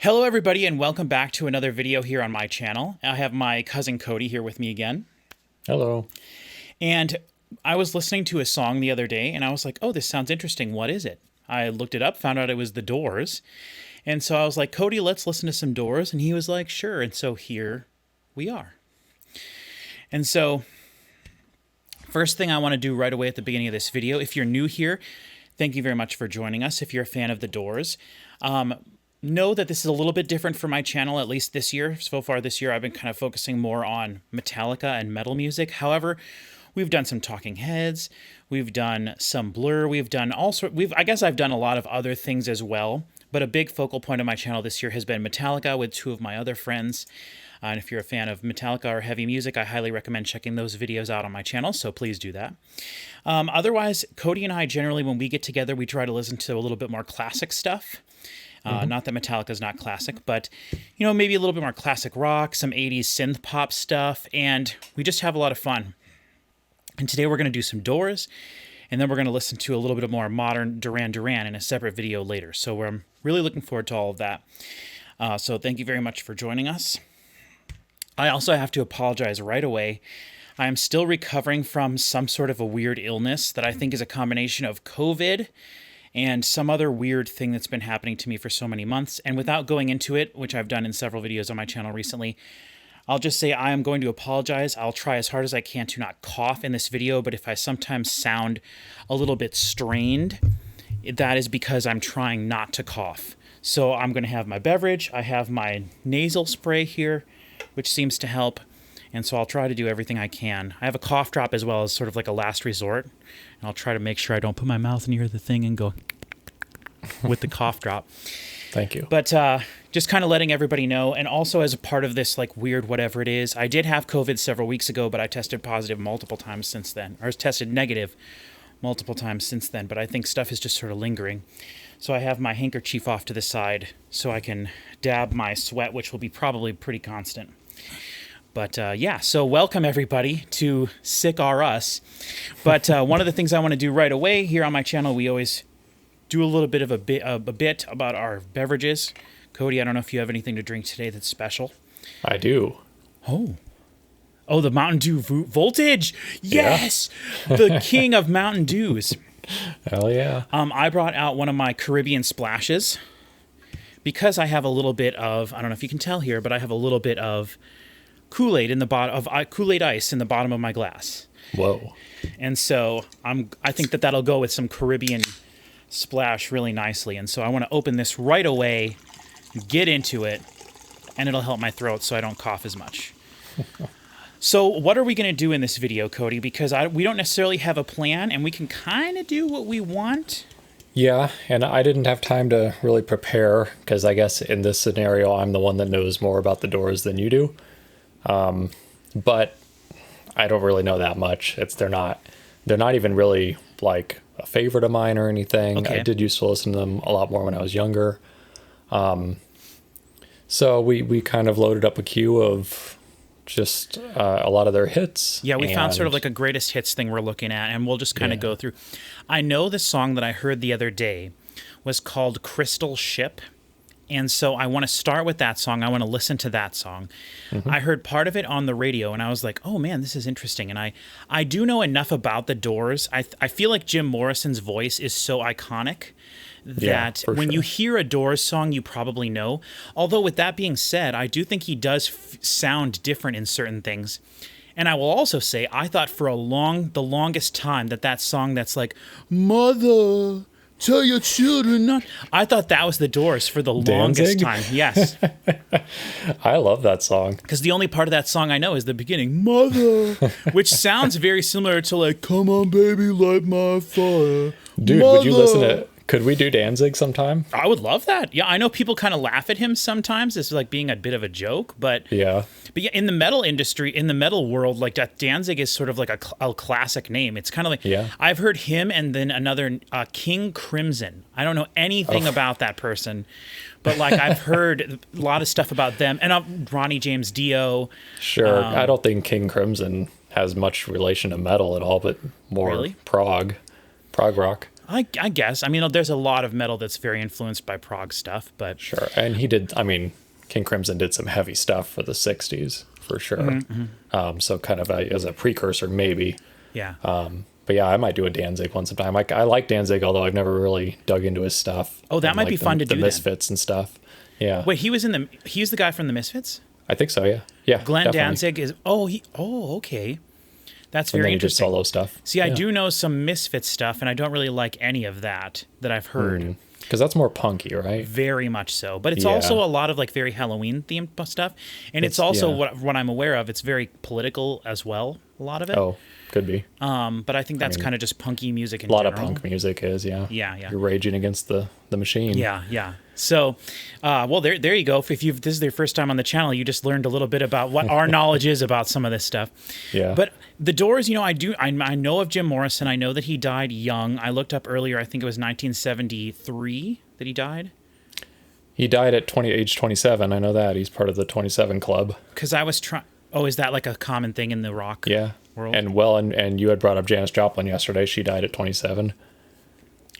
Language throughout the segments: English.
Hello everybody and welcome back to another video here on my channel. I have my cousin Cody here with me again. Hello. And I was listening to a song the other day and I was like, oh, this sounds interesting. What is it? I looked it up, found out it was The Doors. And so I was like, Cody, let's listen to some Doors. And he was like, sure. And so here we are. And so first thing I want to do right away at the beginning of this video, if you're new here, thank you very much for joining us. If you're a fan of The Doors, know that this is a little bit different for my channel, at least this year. So far this year, I've been kind of focusing more on Metallica and metal music. However, we've done some Talking Heads, we've done some Blur, we've done all sorts. I guess I've done a lot of other things as well. But a big focal point of my channel this year has been Metallica with two of my other friends. And if you're a fan of Metallica or heavy music, I highly recommend checking those videos out on my channel, so please do that. Otherwise, Cody and I generally, when we get together, we try to listen to a little bit more classic stuff. Not that Metallica is not classic, but, you know, maybe a little bit more classic rock, some 80s synth pop stuff, and we just have a lot of fun. And today we're going to do some Doors, and then we're going to listen to a little bit more modern Duran Duran in a separate video later. So I'm really looking forward to all of that. So thank you very much for joining us. I also have to apologize right away. I am still recovering from some sort of a weird illness that I think is a combination of COVID and some other weird thing that's been happening to me for so many months. And without going into it, which I've done in several videos on my channel recently, I'll just say I am going to apologize. I'll try as hard as I can to not cough in this video, but if I sometimes sound a little bit strained, that is because I'm trying not to cough. So I'm going to have my beverage. I have my nasal spray here, which seems to help. And so I'll try to do everything I can. I have a cough drop as well as sort of like a last resort. And I'll try to make sure I don't put my mouth near the thing and go with the cough drop. Thank you. But just kind of letting everybody know. And also as a part of this like weird whatever it is, I did have COVID several weeks ago, but I tested positive multiple times since then. Or tested negative multiple times since then. But I think stuff is just sort of lingering. So I have my handkerchief off to the side so I can dab my sweat, which will be probably pretty constant. But yeah, so welcome everybody to Sick R Us. But one of the things I want to do right away here on my channel, we always do a little bit of a bit about our beverages. Cody, I don't know if you have anything to drink today that's special. I do. Oh, the Mountain Dew Voltage. Yes, yeah. The king of Mountain Dews. Hell yeah. I brought out one of my Caribbean splashes because I have a little bit of, I don't know if you can tell here, but I have a little bit of Kool-Aid in the bottom of Kool-Aid ice in the bottom of my glass. Whoa. And so I think that'll go with some Caribbean splash really nicely. And so I want to open this right away, get into it, and it'll help my throat so I don't cough as much. So what are we going to do in this video, Cody? Because we don't necessarily have a plan, and we can kind of do what we want. Yeah, and I didn't have time to really prepare because I guess in this scenario, I'm the one that knows more about the Doors than you do. But I don't really know that much. They're not even really like a favorite of mine or anything. Okay. I did used to listen to them a lot more when I was younger. So we kind of loaded up a queue of just a lot of their hits. Yeah, we found sort of like a greatest hits thing we're looking at, and we'll just kind of go through. I know the song that I heard the other day was called Crystal Ship. And so I want to start with that song. I want to listen to that song. Mm-hmm. I heard part of it on the radio, and I was like, oh, man, this is interesting. And I do know enough about the Doors. I feel like Jim Morrison's voice is so iconic that when you hear a Doors song, you probably know. Although with that being said, I do think he does sound different in certain things. And I will also say, I thought for the longest time that song that's like, Mother... Tell your children not. I thought that was the Doors for the longest time. Yes. I love that song. Because the only part of that song I know is the beginning, Mother, which sounds very similar to like, come on, baby, light my fire. Dude, Mother. Would you listen to Could we do Danzig sometime? I would love that. Yeah, I know people kind of laugh at him sometimes as like being a bit of a joke, but yeah, in the metal industry, in the metal world, like that Danzig is sort of like a classic name. It's kind of like I've heard him and then another King Crimson. I don't know anything about that person, but like I've heard a lot of stuff about them and Ronnie James Dio. Sure, I don't think King Crimson has much relation to metal at all, but more prog rock. I guess. I mean, there's a lot of metal that's very influenced by prog stuff, but Sure. And he did, I mean, King Crimson did some heavy stuff for the 60s, for sure. So kind of as a precursor, maybe. yeah. But yeah, I might do a Danzig one sometime. I like Danzig, although I've never really dug into his stuff. Oh, that And, might like, be fun to the do Misfits and stuff. Yeah. Wait, he's the guy from the Misfits? I think so, yeah. Yeah. Glenn definitely. Danzig is, okay. That's And very then he did interesting. solo stuff. See, I Yeah. do know some Misfits stuff, and I don't really like any of that I've heard. Because that's more punky, right? Very much so. But it's Yeah. also a lot of like very Halloween themed stuff. And it's also yeah. what I'm aware of, it's very political as well, a lot of it. Oh, could be. But I think that's kind of just punky music in A lot general. of punk music is, yeah. Yeah, yeah. You're raging against the machine. Yeah, yeah. So, well, there you go. If this is your first time on the channel, you just learned a little bit about what our knowledge is about some of this stuff. Yeah. But the Doors, I know of Jim Morrison. I know that he died young. I looked up earlier. I think it was 1973 that he died. He died at age 27. I know that. He's part of the 27 Club. Because I was trying. Oh, is that like a common thing in the rock Yeah. world? And you had brought up Janis Joplin yesterday. She died at 27.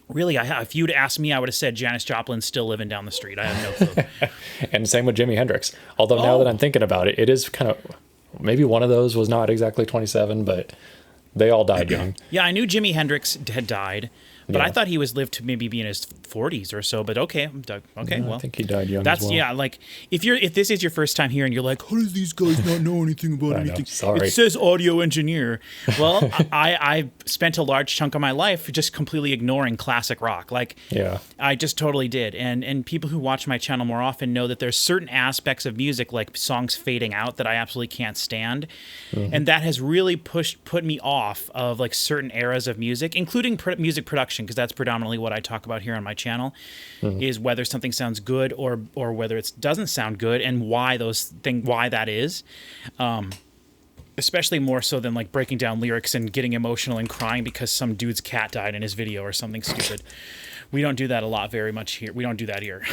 Really, if you'd asked me, I would have said Janis Joplin's still living down the street. I have no clue. And same with Jimi Hendrix. Although now that I'm thinking about it, it is kind of, maybe one of those was not exactly 27, but they all died young. Yeah, I knew Jimi Hendrix had died, but I Yeah. thought he was lived to maybe be in his 40s or so. But okay, okay, well, I think he died young that's as well. yeah. Like if this is your first time here and you're like, how does these guys not know anything about I know, anything? sorry. It says audio engineer. Well, I spent a large chunk of my life just completely ignoring classic rock. Like Yeah. I just totally did. And people who watch my channel more often know that there's certain aspects of music, like songs fading out, that I absolutely can't stand. And that has really put me off of like certain eras of music, including music production, because that's predominantly what I talk about here on my channel, is whether something sounds good or whether it doesn't sound good, and why that is. Especially more so than like breaking down lyrics and getting emotional and crying because some dude's cat died in his video or something stupid. We don't do that a lot very much here. We don't do that here.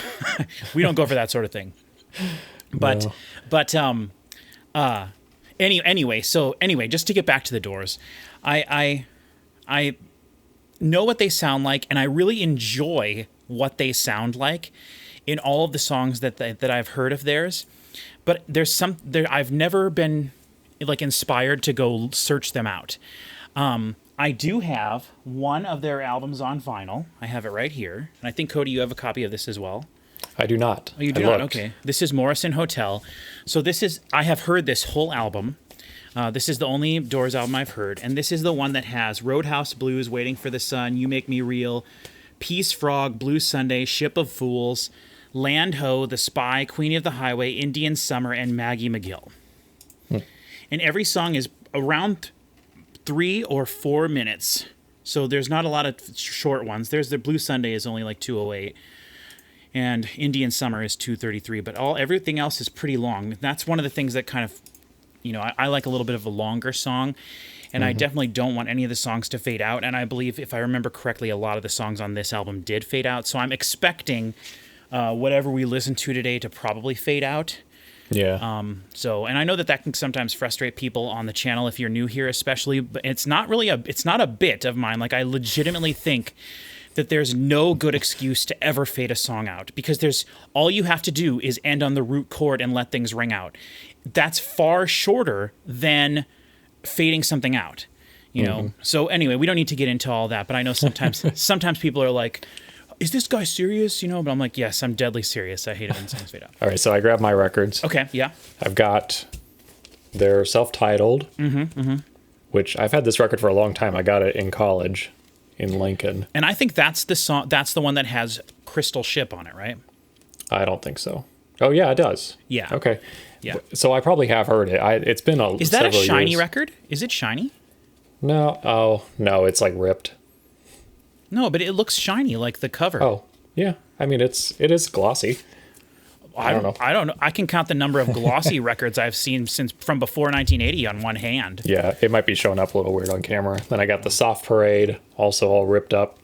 We don't go for that sort of thing. But anyway, just to get back to the Doors, I know what they sound like, and I really enjoy what they sound like in all of the songs that I've heard of theirs. But I've never been like inspired to go search them out. I do have one of their albums on vinyl. I have it right here, and I think Cody, you have a copy of this as well. I do not. Oh, you do not? Okay. This is Morrison Hotel. So I have heard this whole album. This is the only Doors album I've heard, and this is the one that has Roadhouse Blues, Waiting for the Sun, You Make Me Real, Peace Frog, Blue Sunday, Ship of Fools, Land Ho, The Spy, Queenie of the Highway, Indian Summer, and Maggie McGill. And every song is around 3 or 4 minutes, so there's not a lot of short ones. There's the Blue Sunday is only like 2:08. And Indian Summer is 2:33, but everything else is pretty long. That's one of the things that kind of, I like a little bit of a longer song, and I definitely don't want any of the songs to fade out. And I believe, if I remember correctly, a lot of the songs on this album did fade out. So I'm expecting whatever we listen to today to probably fade out. Yeah. And I know that can sometimes frustrate people on the channel if you're new here, especially. But it's not a bit of mine. Like, I legitimately think that there's no good excuse to ever fade a song out, because all you have to do is end on the root chord and let things ring out. That's far shorter than fading something out, So anyway, we don't need to get into all that, but I know sometimes people are like, is this guy serious? But I'm like, yes, I'm deadly serious. I hate it when songs fade out. All right, so I grabbed my records. Okay, yeah. I've got their self-titled, which I've had this record for a long time. I got it in college in Lincoln. And I think that's the song. That's the one that has Crystal Ship on it, right? I don't think so. Oh yeah, it does. Yeah. Okay. Yeah. So I probably have heard it. It's been Is that a several shiny years. record? Is it shiny? No. Oh no, it's like ripped. No, but it looks shiny, like the cover. Oh yeah. I mean, it is glossy. I don't know. I don't know. I can count the number of glossy records I've seen from before 1980 on one hand. Yeah, it might be showing up a little weird on camera. Then I got the Soft Parade, also all ripped up.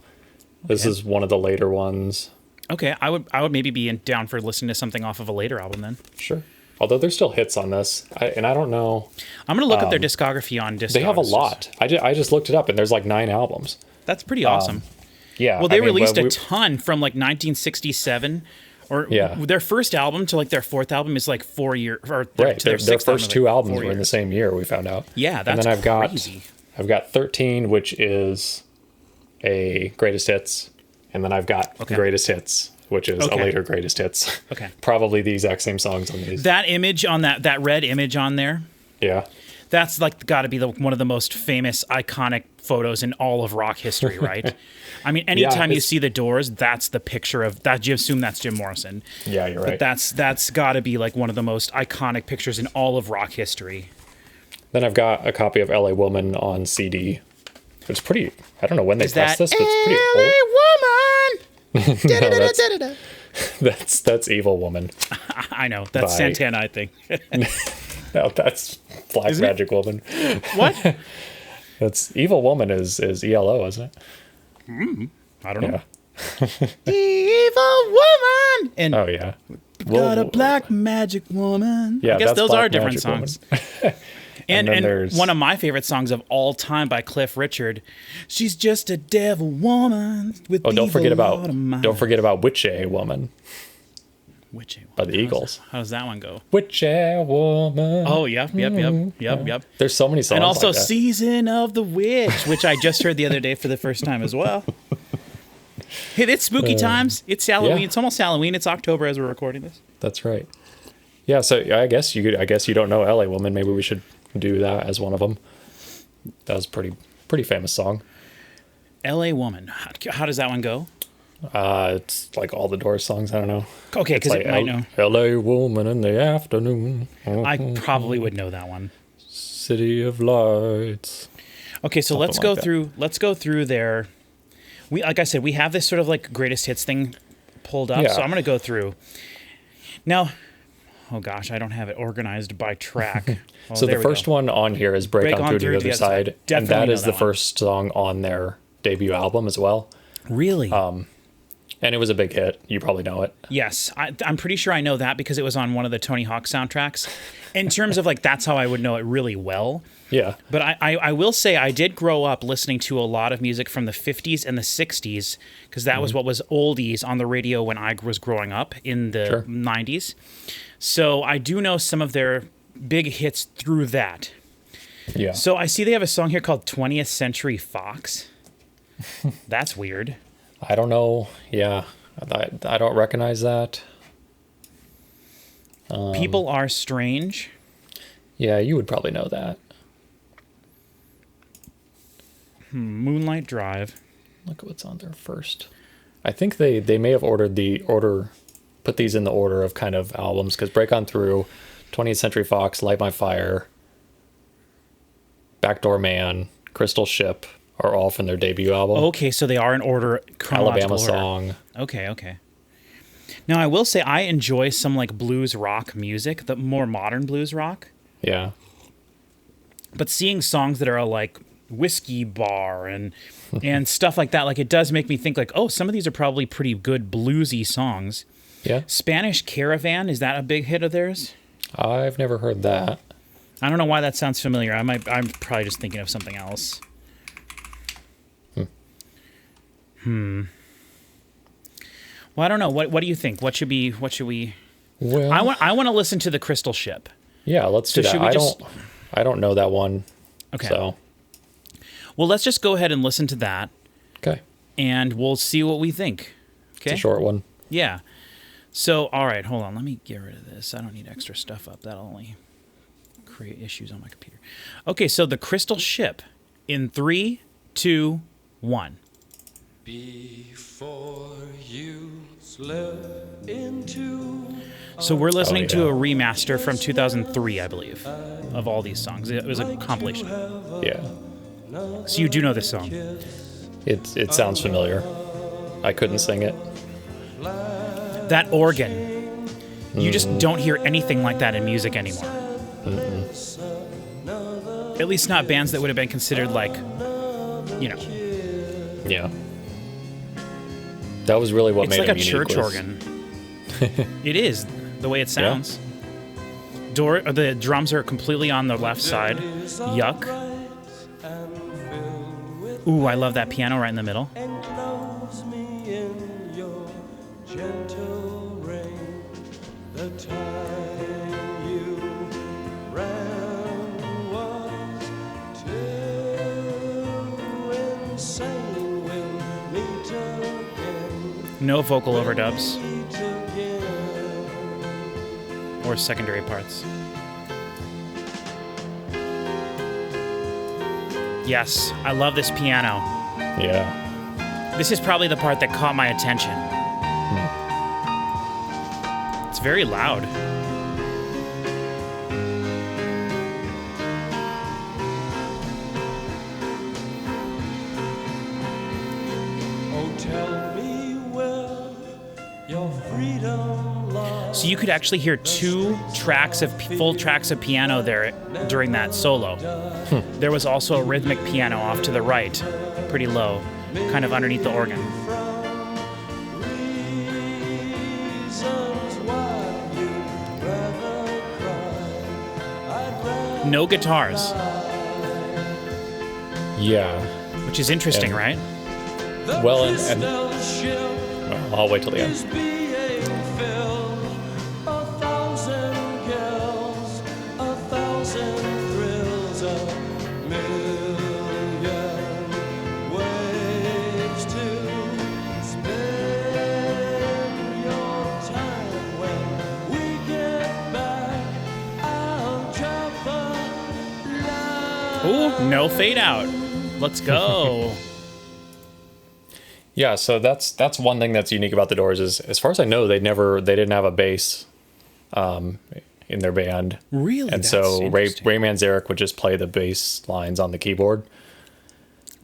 This is one of the later ones. Okay, I would maybe be down for listening to something off of a later album then. Sure. Although there's still hits on this, and I don't know. I'm gonna look up their discography on Discogs. They have a lot. I just looked it up, and there's like 9 albums. That's pretty awesome. Yeah. Well, they I mean, released but a ton from like 1967, or Yeah. their first album to like their fourth album is like 4 years, or Right. to their Their sixth album first is, two like, albums 4 were in the years. same year, we found out. Yeah, And that's then crazy. I've got 13, which is a greatest hits. And then I've got greatest hits, which is a later greatest hits. Okay. Probably the exact same songs on these. That image on that red image on there, Yeah. that's like got to be one of the most famous, iconic photos in all of rock history, right? I mean, anytime you see the Doors, that's the picture of that. You assume that's Jim Morrison. Yeah, you're right. But that's got to be like one of the most iconic pictures in all of rock history. Then I've got a copy of LA Woman on CD. It's pretty, I don't know when they pressed this, but it's pretty old. LA Woman! That's Evil Woman. I know. That's By- Santana, I think. No, that's Black Isn't it? Magic Woman. What? That's Evil Woman is ELO, isn't it? I don't know. Yeah. Evil Woman! And Oh yeah. got a black magic woman. Yeah, I guess that's those Black are different Magic Woman. songs. And then there's- one of my favorite songs of all time by Cliff Richard. She's just a devil woman with Oh, don't forget evil heart of mine. Witch A Woman Which by the Eagles. How does that one go? Witch A Woman. Oh, yep. There's so many songs. And also like that. Season of the Witch, which I just heard the other day for the first time as well. Hey, it's spooky times. It's Halloween. yeah. It's almost Halloween. It's October as we're recording this. That's right. Yeah, so I guess you don't know LA Woman. Maybe we should do that as one of them. That was pretty famous song. L.A. Woman. How does that one go? It's like all the Doors songs. I don't know. Okay, because Like it might know. LA Woman in the afternoon. I probably would know that one. City of Lights. Okay, so let's Something go like that. through. Let's go through their. We like I said, we have this sort of like greatest hits thing pulled up. Yeah. So I'm gonna go through. Now, oh gosh, I don't have it organized by track. Oh, So there the we first go. one on here is Break On Through to the Other Side. And Definitely that know is that the one. first song on their debut album as well. Really? And it was a big hit. You probably know it. Yes, I'm pretty sure I know that because it was on one of the Tony Hawk soundtracks. In terms of like, that's how I would know it really well. Yeah. But I will say I did grow up listening to a lot of music from the 50s and the 60s because that was what was oldies on the radio when I was growing up in the Sure. 90s. So I do know some of their big hits through that. Yeah. So I see they have a song here called 20th Century Fox. That's weird. I don't know. Yeah. I don't recognize that. People Are Strange. Yeah, you would probably know that. Moonlight Drive. Look at what's on there first. I think they may have put these in the order of kind of albums, because Break On Through, 20th Century Fox, Light My Fire, Backdoor Man, Crystal Ship are all from their debut album. Okay, so they are in order, chronological Alabama order. Song. Okay. Now, I will say I enjoy some like blues rock music, the more modern blues rock. Yeah. But seeing songs that are like Whiskey Bar and stuff like that, like it does make me think like, oh, some of these are probably pretty good bluesy songs. Yeah. Spanish Caravan, is that a big hit of theirs? I've never heard that. I don't know why that sounds familiar. I'm probably just thinking of something else. Well, I don't know. What do you think? What should we? Well, I want to listen to the Crystal Ship. yeah, let's do So that. should we just- I don't know that one. Okay. So, Well, let's just go ahead and listen to that, okay. and we'll see what we think. Okay. It's a short one. Yeah. So, all right, hold on. Let me get rid of this. I don't need extra stuff up. That'll only create issues on my computer. Okay, so the Crystal Ship in 3, 2, 1. Before you slip into So we're listening to yeah. a remaster from 2003, I believe, of all these songs. It was a compilation. Yeah. So you do know this song. It sounds familiar. I couldn't sing it. That organ, you just don't hear anything like that in music anymore. At least not bands that would have been considered like, you know, Yeah. That was really what it's made like it a unique. church organ. It is, the way it sounds. The drums are completely on the left side. Yuck. Ooh, I love that piano right in the middle. The time you ran was too insane. We'll meet again. No vocal overdubs Meet again. or secondary parts. Yes, I love this piano. Yeah. This is probably the part that caught my attention. It's very loud. Oh, tell me where your freedom lies. So you could actually hear two tracks of full tracks of piano there during that solo. There was also a rhythmic piano off to the right, pretty low, kind of underneath the organ. Reasons why you'd rather cry. I'd rather No guitars, Yeah. which is interesting, And- right? the Well, and- crystal ship Well, I'll wait till the is end. being filled. 1,000 girls, 1,000 thrills, 1,000,000 ways to spend your time. When we get back, I'll drop a line. Ooh, no fade out. Let's go. Yeah, so that's one thing that's unique about the Doors is, as far as I know, they didn't have a bass in their band. Really? And That's so interesting. Ray Manzarek would just play the bass lines on the keyboard.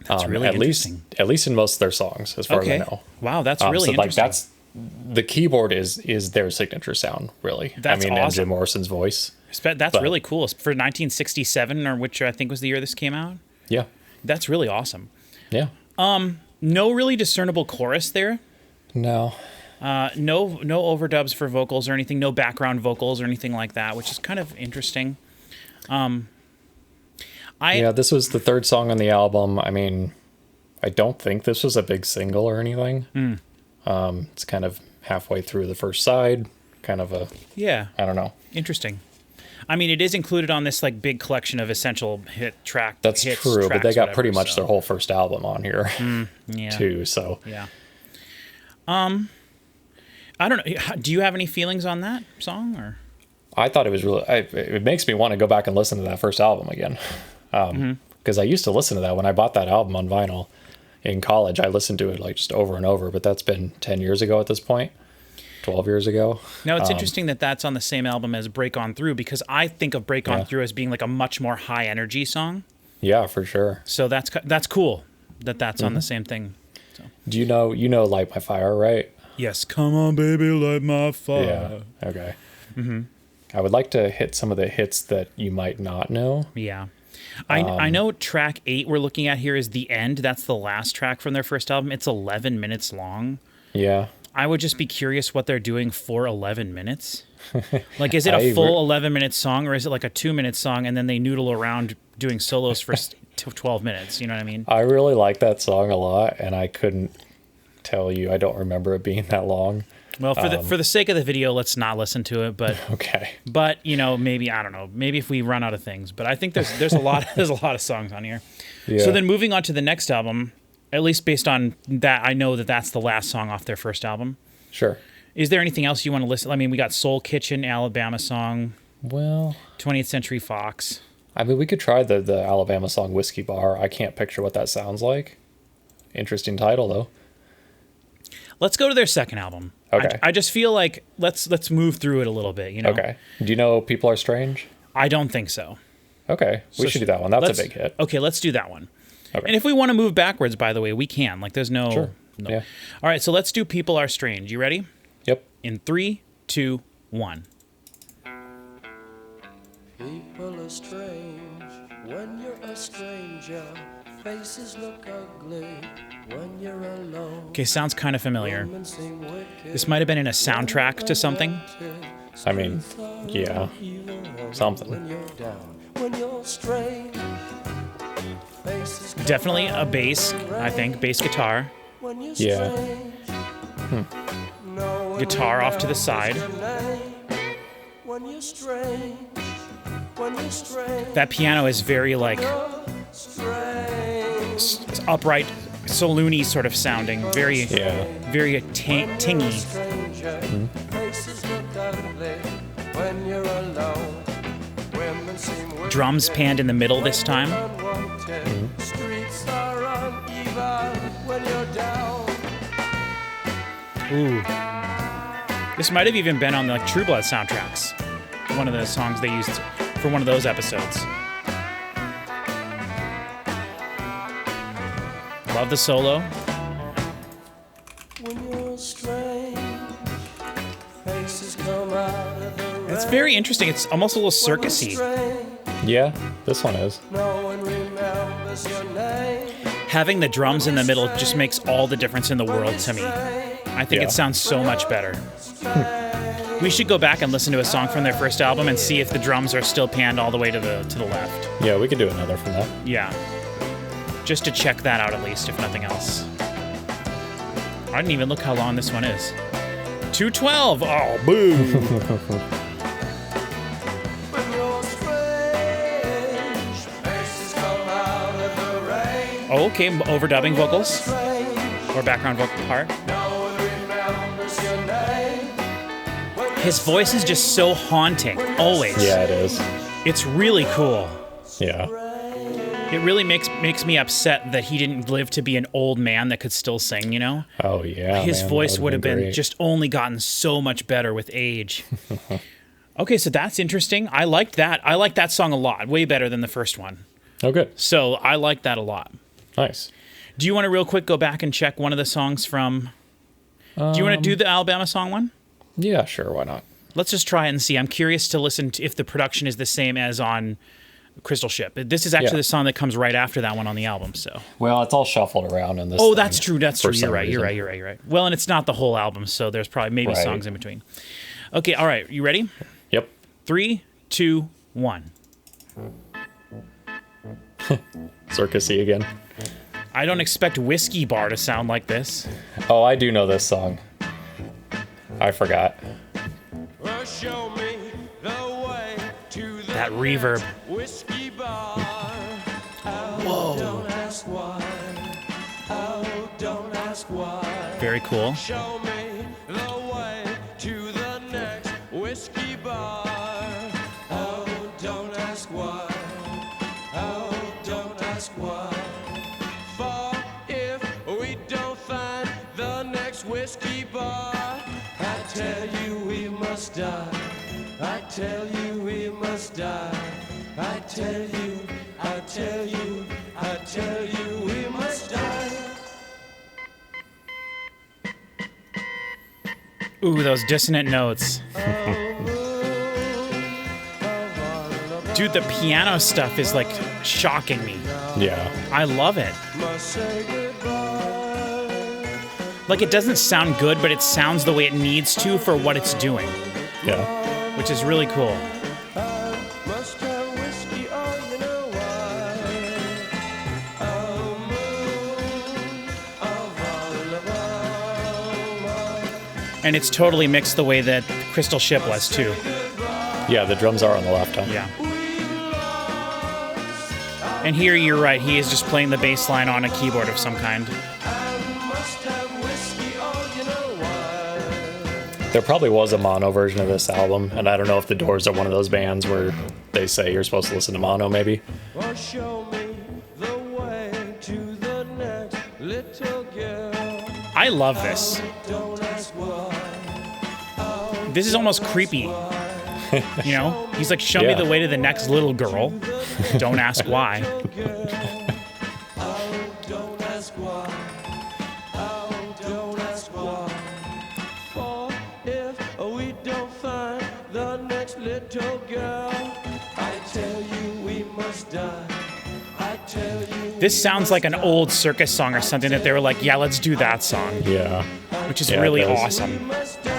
That's really at interesting. least in most of their songs, as far as I Okay. know. Wow, that's really so like interesting. that's the keyboard is their signature sound, really. That's and awesome. Jim Morrison's voice. That's but- really cool. For 1967, or which I think was the year this came out. Yeah. That's really awesome. Yeah. No really discernible chorus there. No. No overdubs for vocals or anything. No background vocals or anything like that, which is kind of interesting. Yeah, this was the third song on the album. I mean, I don't think this was a big single or anything. It's kind of halfway through the first side, kind of a, Yeah, I don't know. interesting. I mean, it is included on this like big collection of essential track. That's hits, true, but tracks, they got whatever, pretty much so. their whole first album on here Yeah. too. So Yeah. I don't know. Do you have any feelings on that song or? I thought it was really. It makes me want to go back and listen to that first album again, because I used to listen to that when I bought that album on vinyl in college. I listened to it like just over and over, but that's been 10 years ago at this point, 12 years ago. Now it's interesting that that's on the same album as Break On Through, because I think of Break On Yeah. Through as being like a much more high energy song. Yeah, for sure. So that's cool that that's on the same thing. Do you know Light My Fire, right? Yes, come on, baby, light my fire. Yeah. Okay. I would like to hit some of the hits that you might not know. Yeah. I know track 8 we're looking at here is The End. That's the last track from their first album. It's 11 minutes long. Yeah. I would just be curious what they're doing for 11 minutes. Like, is it I a agree. full 11-minute song, or is it like a 2-minute song and then they noodle around doing solos for 12 minutes? You know what I mean? I really like that song a lot, and I couldn't tell you. I don't remember it being that long. Well, for the sake of the video, let's not listen to it. Okay. But you know, maybe I don't know. Maybe if we run out of things. But I think there's a lot there's a lot of songs on here. Yeah. So then moving on to the next album, at least based on that, I know that that's the last song off their first album. Sure. Is there anything else you want to listen? I mean, we got Soul Kitchen, Alabama Song, Well, 20th Century Fox. I mean, we could try the Alabama song Whiskey Bar. I can't picture what that sounds like. Interesting title, though. Let's go to their second album. Okay. I just feel like let's move through it a little bit. You know. Okay. Do you know People Are Strange? I don't think so. Okay. We So should do that one. That's let's- a big hit. Okay, let's do that one. Okay. And if we want to move backwards, by the way, we can. Like, there's no. Sure. No. Yeah. All right, so let's do People Are Strange. You ready? Yep. In 3, 2, 1. People are strange when you're a stranger. Faces look ugly when you're alone. Okay, sounds kind of familiar. Women seem wicked This might have been in a soundtrack to something. I mean, yeah. Something. when you're down, when you're strange. Faces come Definitely a bass, I think, bass guitar. when you're Yeah. strange. No one Guitar off to the side. remembers your name. when you're strange, when you're strange, That piano is very like strange. upright, saloony sort of sounding. Very, Yeah. very tingy. Stranger, faces look ugly when you're alone. Women seem wicked, Drums panned in the middle this time. unwanted. Streets are uneven when you're down. Ooh. This might have even been on the True Blood soundtracks. One of the songs they used for one of those episodes. Love the solo. When you're strange, faces come out of the It's rain. very interesting. It's almost a little When you're circusy. strange, Yeah, this one is. no one remembers your name. Having the drums in the middle just makes all the difference in the world to me. I think Yeah. it sounds so much better. We should go back and listen to a song from their first album and see if the drums are still panned all the way to the left. Yeah, we could do another from that. Yeah. Just to check that out at least, if nothing else. I didn't even look how long this one is. 2:12. Oh, boo. When you're strange, faces come out of the rain. Oh, okay, overdubbing vocals Strange, or background vocal part. no one remembers your name. His voice is just so haunting, always. Yeah, it is. It's really cool. Yeah. It really makes me upset that he didn't live to be an old man that could still sing, you know? Oh, yeah. His man, voice that would have been great. just only gotten so much better with age. Okay, so that's interesting. I liked that. I liked that song a lot. Way better than the first one. Oh, good. So I like that a lot. Nice. Do you want to real quick go back and check one of the songs from... Do you want to do the Alabama song one? Yeah, sure. Why not? Let's just try it and see. I'm curious to listen to if the production is the same as on Crystal Ship. This is actually Yeah. the song that comes right after that one on the album, so... Well, it's all shuffled around in this. Oh, thing that's true. That's for true. some You're right. reason. Well, and it's not the whole album, so there's probably maybe Right. songs in between. Okay, all right. You ready? Yep. 3, 2, 1. Circusy again. I don't expect Whiskey Bar to sound like this. Oh, I do know this song. I forgot. Well, show me the way to the That reverb. whiskey bar. Oh, don't ask why. Oh, don't ask why. Very cool. Show me the way to the next whiskey bar. Oh, don't ask why. Oh, don't ask why. For if we don't find the next whiskey bar, I tell you we must die. I tell you we must die. I tell you, I tell you, I tell you we must die. Ooh, those dissonant notes. Dude, the piano stuff is like shocking me. Yeah. I love it. Must say goodbye. Like, it doesn't sound good, but it sounds the way it needs to for what it's doing, Yeah. which is really cool. Must have whiskey, oh, you know why. Oh, moon of Alabama. And it's totally mixed the way that Crystal Ship was, too. Yeah, the drums are on the left, huh? Yeah. And here, you're right, he is just playing the bass line on a keyboard of some kind. Must have whiskey, oh, you know why. There probably was a mono version of this album, and I don't know if the Doors are one of those bands where they say you're supposed to listen to mono, maybe. Well, show me the way to the next little girl. I love this. Don't ask why. This is almost creepy. You know? He's like, show me Yeah. the way to the next little girl. Don't ask why. Oh, don't ask why. Oh, don't ask why. For if we don't find the next little girl, I tell you we must die. I tell you. This sounds like an old circus song or something that they were like, yeah, let's do that song, Yeah. which is Yeah, it really does. awesome. We must die.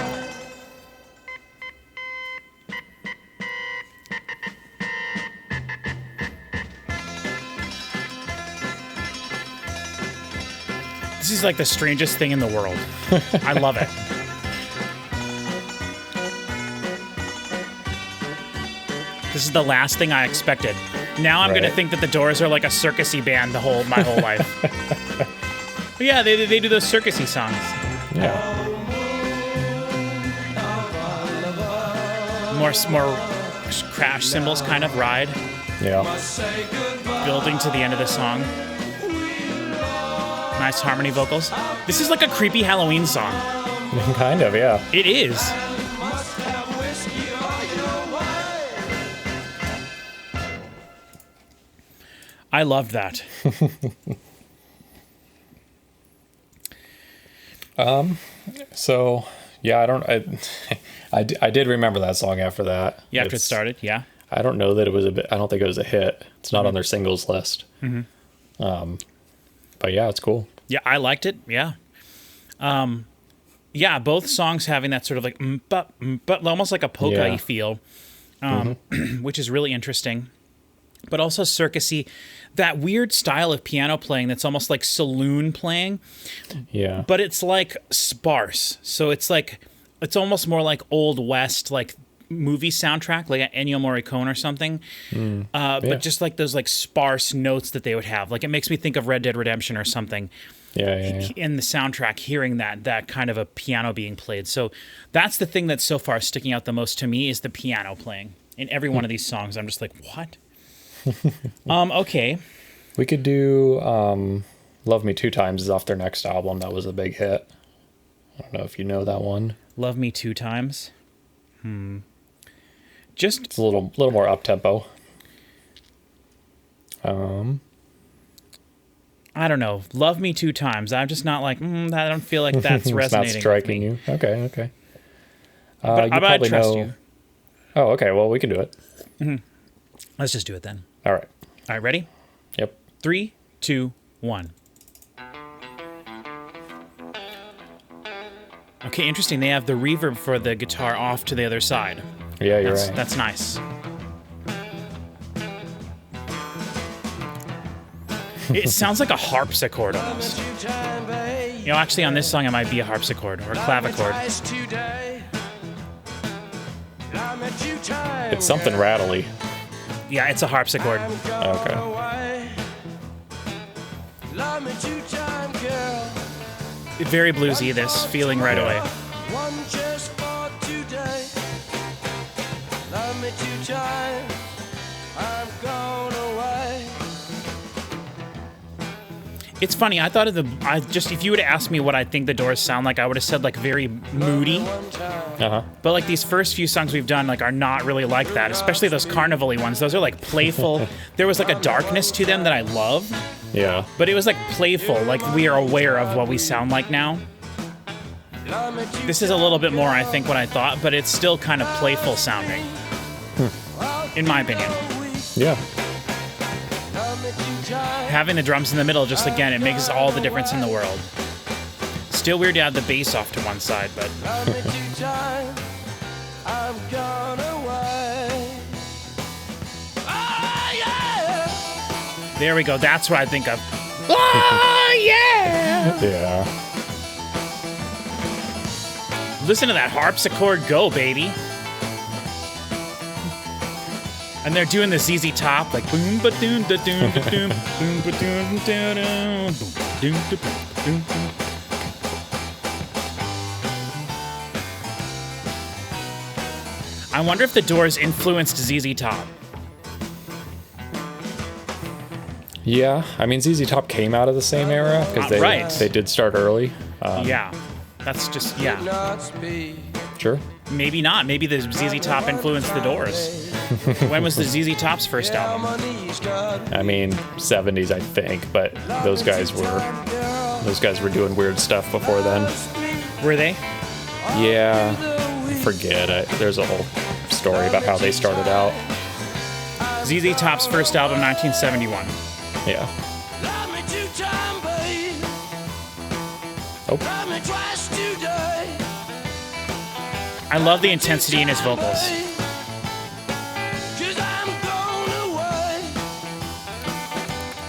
This is like the strangest thing in the world. I love it. This is the last thing I expected. Now I'm Right. gonna think that the Doors are like a circusy band my whole life. But yeah, they do those circusy songs. Yeah. More crash cymbals kind of ride, Yeah. building to the end of the song. Nice harmony vocals. This is like a creepy Halloween song. Kind of, yeah. It is. I loved that. So, yeah, I did remember that song after that. Yeah, after it started, yeah. I don't know that it was I don't think it was a hit. It's not on their singles list. But yeah, it's cool. Yeah, I liked it. Yeah. Yeah, both songs having that sort of like but almost like a polka-y Yeah. feel, which is really interesting. But also circusy, that weird style of piano playing that's almost like saloon playing, Yeah. but it's like sparse. So it's almost more like Old West, like movie soundtrack, like an Ennio Morricone or something. Yeah. But just like those like sparse notes that they would have. Like it makes me think of Red Dead Redemption or something. Yeah. In the soundtrack, hearing that kind of a piano being played. So that's the thing that's so far sticking out the most to me is the piano playing in every one of these songs. I'm just like, what? Okay. We could do Love Me Two Times is off their next album. That was a big hit. I don't know if you know that one. Love Me Two Times. Just It's a little more up tempo. I don't know. Love Me Two Times. I'm just not like, I don't feel like that's It's resonating. not striking with me. you. Okay. But You I probably trust know. you. Oh, okay. Well, we can do it. Let's just do it then. All right. All right, ready? Yep. 3, 2, 1. Okay, interesting. They have the reverb for the guitar off to the other side. Yeah, you're right. That's nice. It sounds like a harpsichord almost. You know, actually on this song it might be a harpsichord or a clavichord. It's something rattly. Yeah, it's a harpsichord. Okay. Very bluesy, this, feeling right away. One just for today. Love me 2 times. I'm gone away. It's funny, I thought of if you would have asked me what I think the Doors sound like, I would have said like very moody. Uh-huh. But like these first few songs we've done like are not really like that, especially those carnival-y ones. Those are like playful. There was like a darkness to them that I love, Yeah. but it was like playful, like we are aware of what we sound like now. This is a little bit more, I think, what I thought, but it's still kind of playful sounding, in my opinion. Yeah. Having the drums in the middle, just again, it makes all the difference in the world. Still weird to have the bass off to one side, but I'm gone away. Oh, yeah. there we go. That's what I think of. Oh, yeah! Yeah. Listen to that harpsichord go, baby. And they're doing the ZZ Top, like boom ba doom da doom da doom boom ba doom da doom boom da boom. I wonder if the Doors influenced ZZ Top. Yeah. I mean, ZZ Top came out of the same era because Right. they did start early. Yeah, that's just yeah. Not speak. Sure. Maybe not. Maybe the ZZ Top influenced the Doors. When was the ZZ Top's first album? My knees got I mean, 70s, I think, but those guys were doing weird stuff before then. Were they? Yeah. I forget. There's a whole story about how they started out. ZZ Top's first album, 1971. Yeah. love me 2 times, babe. Oh. Love me twice today. I love the intensity in his vocals. 'Cause I'm gone away.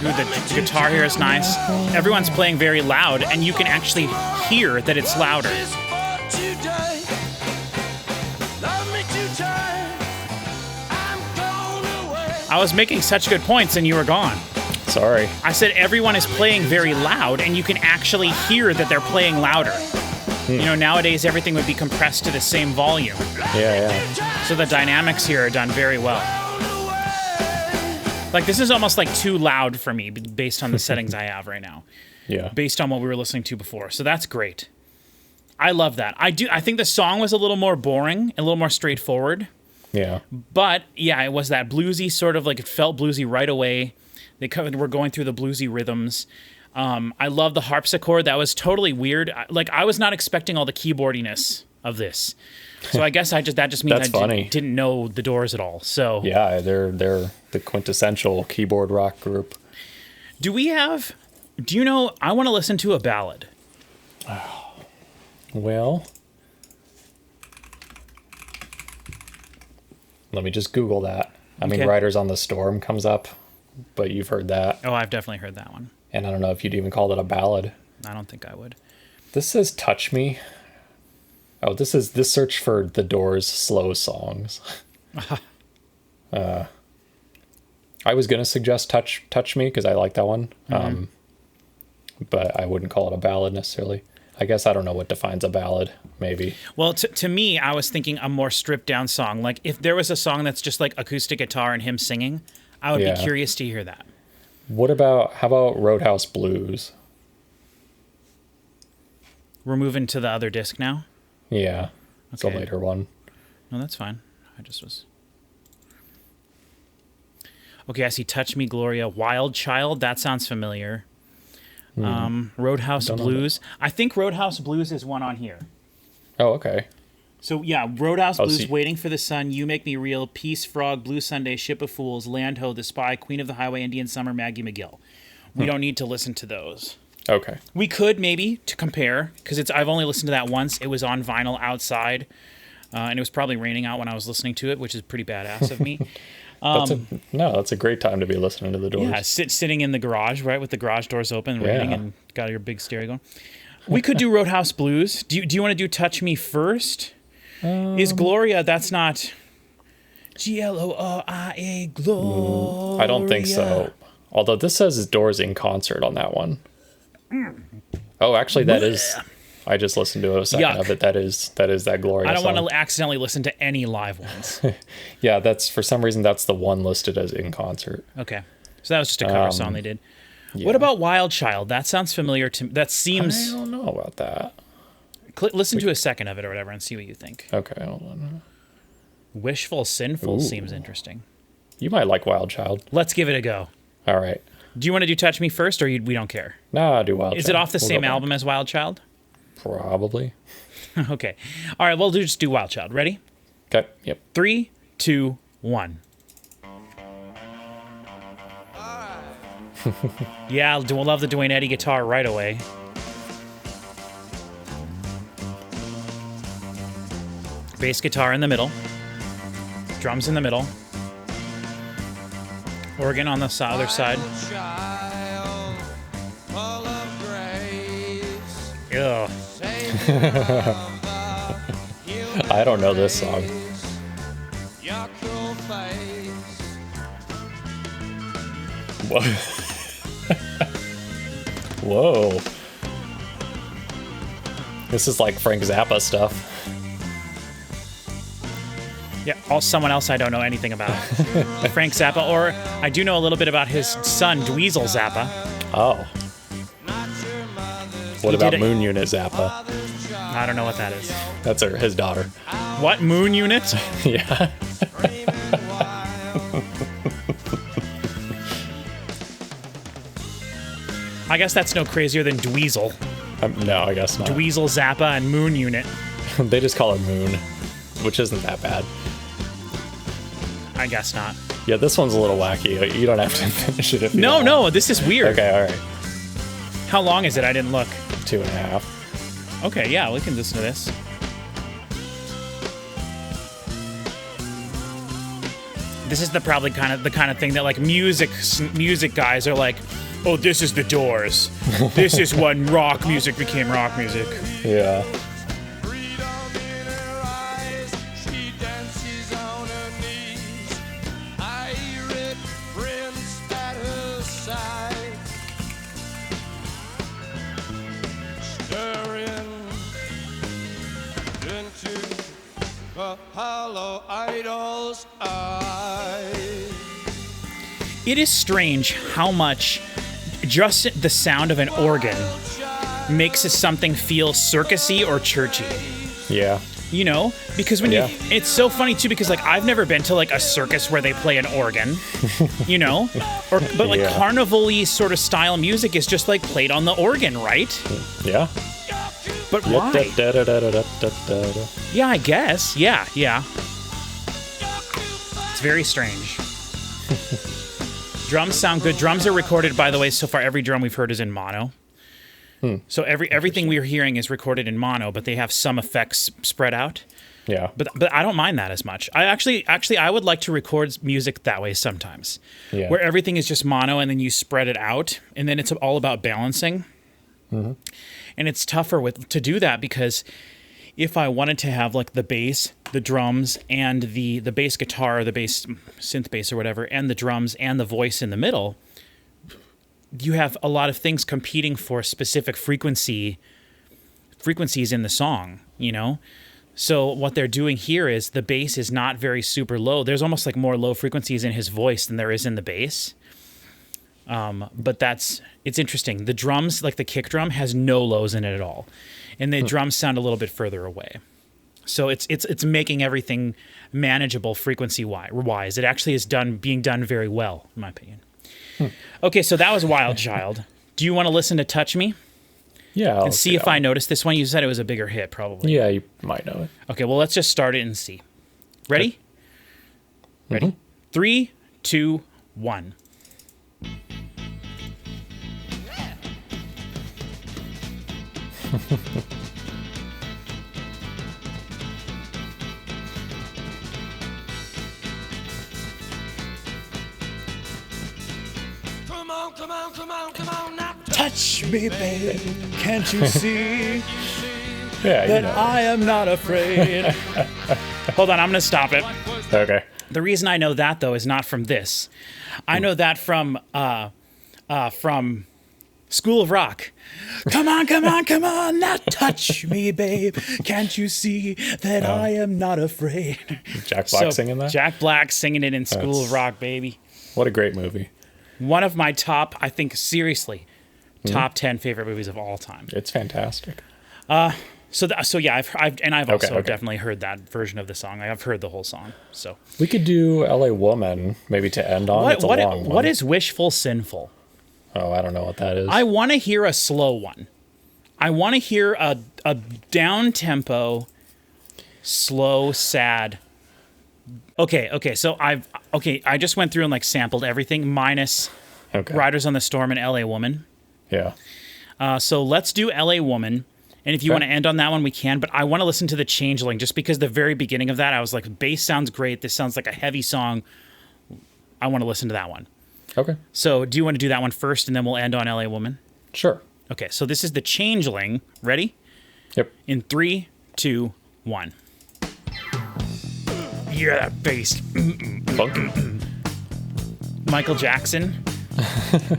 Dude, the guitar here is nice. Everyone's playing very loud, and you can actually hear that it's louder. Just for today. Love me 2 times. I'm gone I was making such good points and you were gone. Sorry. I said everyone is playing very loud and you can actually hear that they're playing louder. You know, nowadays everything would be compressed to the same volume. Yeah. So the dynamics here are done very well. Like, this is almost like too loud for me based on the settings I have right now. Yeah. Based on what we were listening to before. So that's great. I love that. I think the song was a little more boring, a little more straightforward. Yeah. But yeah, it was that bluesy sort of, like, it felt bluesy right away. We're going through the bluesy rhythms. I love the harpsichord. That was totally weird. I was not expecting all the keyboardiness of this. So I guess that just means didn't know the Doors at all. So yeah, they're the quintessential keyboard rock group. Do you know, I want to listen to a ballad. Well, let me just Google that. I mean, Riders on the Storm comes up, but you've heard that. Oh, I've definitely heard that one. And I don't know if you'd even call it a ballad. I don't think I would. This says Touch Me. Oh, this search for the Doors slow songs. I was going to suggest Touch Me because I like that one. Mm-hmm. But I wouldn't call it a ballad necessarily. I guess I don't know what defines a ballad, maybe. Well, to me, I was thinking a more stripped down song. Like, if there was a song that's just like acoustic guitar and him singing, I would be curious to hear that. How about Roadhouse Blues? We're moving to the other disc now? Yeah, it's a later one. No, that's fine. I just was... Okay, I see Touch Me, Gloria. Wild Child, that sounds familiar. Roadhouse Blues. I think Roadhouse Blues is one on here. Oh, okay. So, yeah, Roadhouse Blues, Waiting for the Sun, You Make Me Real, Peace Frog, Blue Sunday, Ship of Fools, Land Ho, The Spy, Queen of the Highway, Indian Summer, Maggie McGill. We don't need to listen to those. Okay. We could maybe to compare, because I've only listened to that once. It was on vinyl outside, and it was probably raining out when I was listening to it, which is pretty badass of me. That's a great time to be listening to the Doors. Yeah, sitting in the garage, right, with the garage doors open and raining and got your big stereo going. We could do Roadhouse Blues. Do you want to do Touch Me first? Is Gloria, that's not Gloria, Gloria? I don't think so. Although this says Doors in concert on that one. Oh, actually, that is... I just listened to a second of it. That is that Gloria I don't song. want to accidentally listen to any live ones. Yeah, that's for some reason that's the one listed as in concert. Okay, so that was just a cover song they did. Yeah. What about Wild Child? That sounds familiar to me. That seems... I don't know about that. Listen to a second of it or whatever and see what you think. Okay, hold on. Wishful Sinful seems interesting. You might like Wild Child. Let's give it a go. All right. Do you want to do Touch Me first, or we don't care? No, I'll do Wild Child. Is it off the same album as Wild Child? Probably. Okay. All right, we'll just do Wild Child. Ready? Okay, yep. 3, 2, 1. Yeah, we'll love the Duane Eddy guitar right away. Bass guitar in the middle. Drums in the middle. Organ on the other side. Ugh. I don't know this song. Whoa. Whoa. This is like Frank Zappa stuff. Yeah, someone else I don't know anything about. Frank Zappa, or I do know a little bit about his son, Dweezil Zappa. Oh. What about Moon Unit Zappa? I don't know what that is. That's his daughter. What, Moon Unit? Yeah. I guess that's no crazier than Dweezil. No, I guess not. Dweezil Zappa and Moon Unit. They just call it Moon, which isn't that bad. I guess not. Yeah, this one's a little wacky. You don't have to finish it if you want. No, this is weird. Okay, all right. How long is it? I didn't look. 2.5. Okay, yeah, we can listen to this. This is the kind of thing that like music guys are like, oh, this is the Doors. This is when rock music became rock music. Yeah. a hollow idol's eye. It is strange how much just the sound of an organ makes something feel circusy or churchy. Yeah. You know, because when Yeah. it's so funny too, because like I've never been to like a circus where they play an organ, you know, but like Yeah. carnival-y sort of style music is just like played on the organ, right? Yeah. But why? Da-da-da-da-da-da-da. Yeah, I guess. Yeah. It's very strange. Drums sound good. Drums are recorded, by the way, so far every drum we've heard is in mono. So everything we're hearing is recorded in mono, but they have some effects spread out. Yeah. But I don't mind that as much. I actually I would like to record music that way sometimes, Yeah. where everything is just mono and then you spread it out, and then it's all about balancing. And it's tougher to do that because if I wanted to have like the bass, the drums, and the bass guitar, the bass synth bass or whatever, and the drums and the voice in the middle, you have a lot of things competing for specific frequencies in the song, you know? So what they're doing here is the bass is not very super low. There's almost like more low frequencies in his voice than there is in the bass. But it's interesting. The drums, like the kick drum, has no lows in it at all. And the drums sound a little bit further away. So it's making everything manageable frequency-wise. It actually is being done very well, in my opinion. Okay, so that was Wild Child. Do you want to listen to Touch Me? Yeah. And see if I noticed this one? You said it was a bigger hit, probably. Yeah, you might know it. Okay, well, let's just start it and see. Ready? Ready? 3, 2, 1. Come on now. Touch me, babe. Can't you see Yeah, you that know. I am not afraid? Hold on, I'm going to stop it. Okay. The reason I know that, though, is not from this. I know that from School of Rock. Come on, now touch me, babe. Can't you see that I am not afraid? Jack Black singing that? Jack Black singing it in School of Rock, baby. What a great movie. One of my top, I think, seriously, top 10 favorite movies of all time. It's fantastic. So yeah, I've also Okay. definitely heard that version of the song. I've heard the whole song. So We could do LA Woman, maybe to end on. It's a long one. what is Wishful Sinful? Oh, I don't know what that is. I want to hear a slow one. I want to hear a down tempo, slow, sad. Okay. So I just went through and like sampled everything minus Okay. Riders on the Storm and L.A. Woman. Yeah. So let's do L.A. Woman. And if you want to end on that one, we can. But I want to listen to the Changeling just because the very beginning of that, I was like, bass sounds great. This sounds like a heavy song. I want to listen to that one. Okay. So do you want to do that one first and then we'll end on L.A. Woman? Sure. Okay, so this is the Changeling. Ready? Yep. In 3, 2, 1. Yeah, that bass. Funky. Michael Jackson.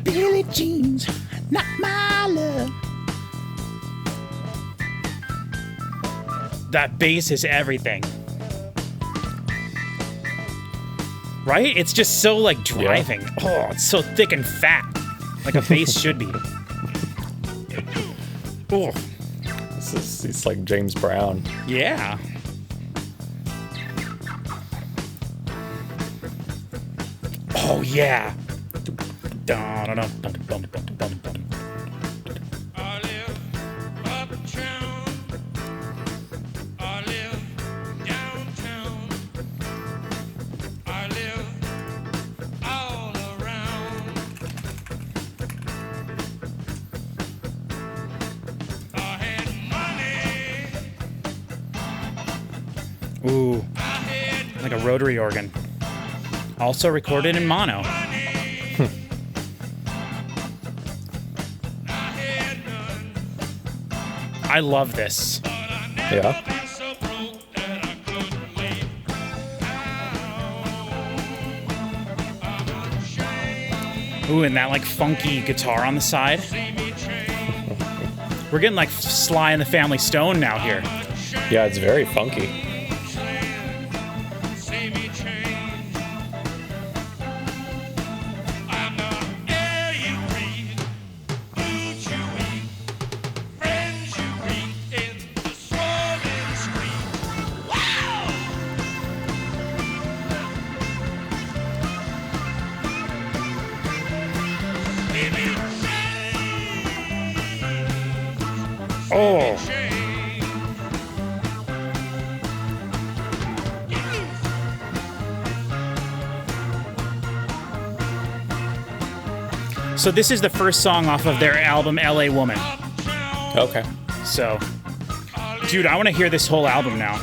Billie Jean's not my love. That bass is everything. Right? It's just so like driving. Oh, it's so thick and fat. Like a bass should be. Oh, It's like James Brown. yeah. Oh, yeah. I live uptown. I live downtown. I live all around. I had money. Ooh, I had like a rotary organ. Also recorded in mono. I had none. I love this. Yeah. Been so broke that I couldn't leave. I'm ashamed. Ooh, and that like funky guitar on the side. See me change. We're getting like Sly and the Family Stone now here. Yeah, it's very funky. Oh. So this is the first song off of their album LA Woman. Okay. So, dude, I want to hear this whole album now.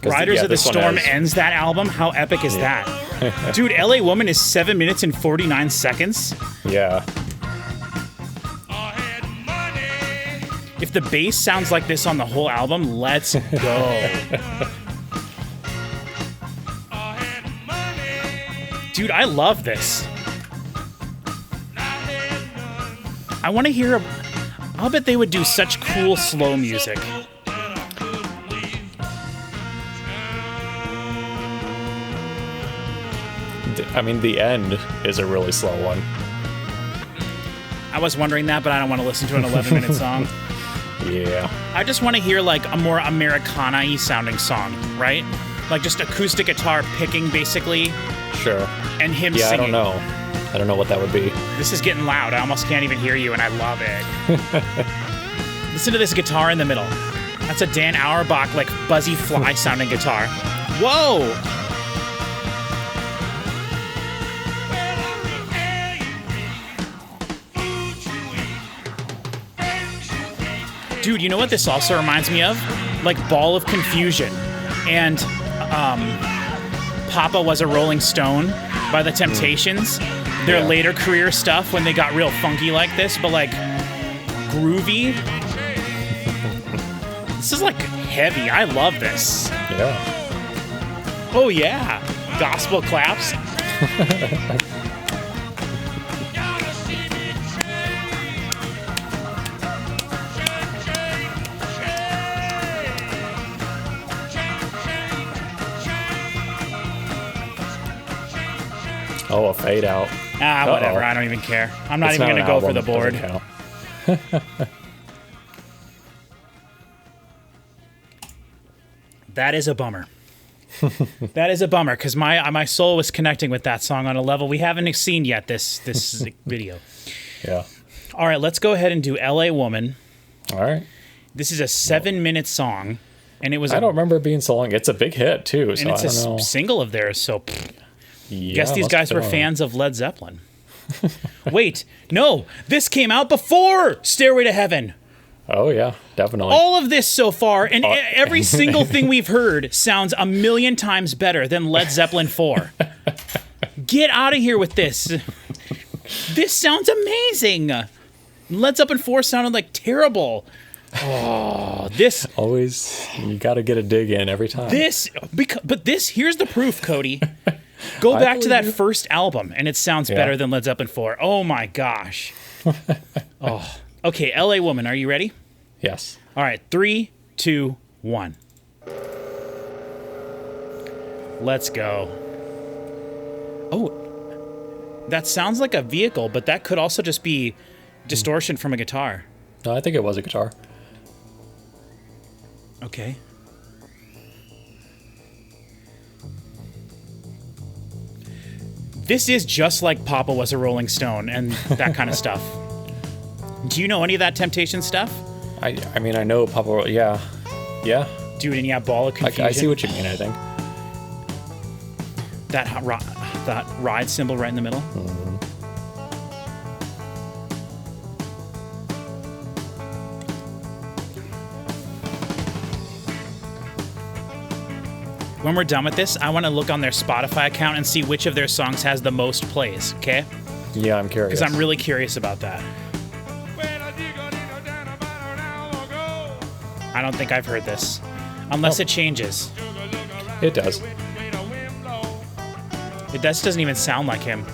Riders of the this one Storm has- ends that album. How epic is that? Dude, LA Woman is 7 minutes and 49 seconds. Yeah. If the bass sounds like this on the whole album, let's go. Dude, I love this. I want to hear. I'll bet they would do such cool slow music. I mean, the end is a really slow one. I was wondering that, but I don't want to listen to an 11-minute song. Yeah. I just want to hear like a more Americana-y sounding song, right? Like just acoustic guitar picking basically, Sure. and him Yeah, singing. I don't know. I don't know what that would be. This is getting loud. I almost can't even hear you, and I love it. Listen to this guitar in the middle. That's a Dan Auerbach, like, buzzy fly sounding guitar. Whoa! Dude, you know what this also reminds me of? Like Ball of Confusion. And Papa Was a Rolling Stone by The Temptations. Their Yeah. later career stuff when they got real funky like this, but like groovy. This is like heavy. I love this. Yeah. Oh yeah. Gospel claps. Oh, a fade out. Ah, whatever. Uh-oh. I don't even care. I'm not It's even not going to an go for the album. board. Doesn't count. That is a bummer. That is a bummer because my soul was connecting with that song on a level we haven't seen yet this video. Yeah. All right, let's go ahead and do LA Woman. All right. This is a 7-minute song, and it was I don't remember it being so long. It's a big hit too, so and it's I don't know. a single of theirs. So Yeah, guess these must have guys were been. fans of Led Zeppelin. Wait, no, this came out before Stairway to Heaven. Oh yeah, definitely. All of this so far, and every single thing we've heard sounds a million times better than Led Zeppelin 4. Get out of here with this. This sounds amazing. Led Zeppelin 4 sounded like terrible. Oh, this, Always, you got to get a dig in every time. but this, here's the proof, Cody. Go back to that first album, and it sounds Yeah. better than Led Zeppelin 4. Oh my gosh. Oh, okay, LA Woman, are you ready? Yes. All right, 3, 2, 1. Let's go. Oh, that sounds like a vehicle, but that could also just be distortion from a guitar. No, I think it was a guitar. Okay. This is just like Papa Was a Rolling Stone and that kind of stuff. Do you know any of that Temptation stuff? I mean, I know Papa. Yeah. Yeah. Dude, and yeah, Ball of Confusion. I see what you mean, I think. That ride symbol right in the middle. When we're done with this, I want to look on their Spotify account and see which of their songs has the most plays, okay? Yeah, I'm curious. Because I'm really curious about that. I don't think I've heard this. Unless it changes. It does. It doesn't even sound like him.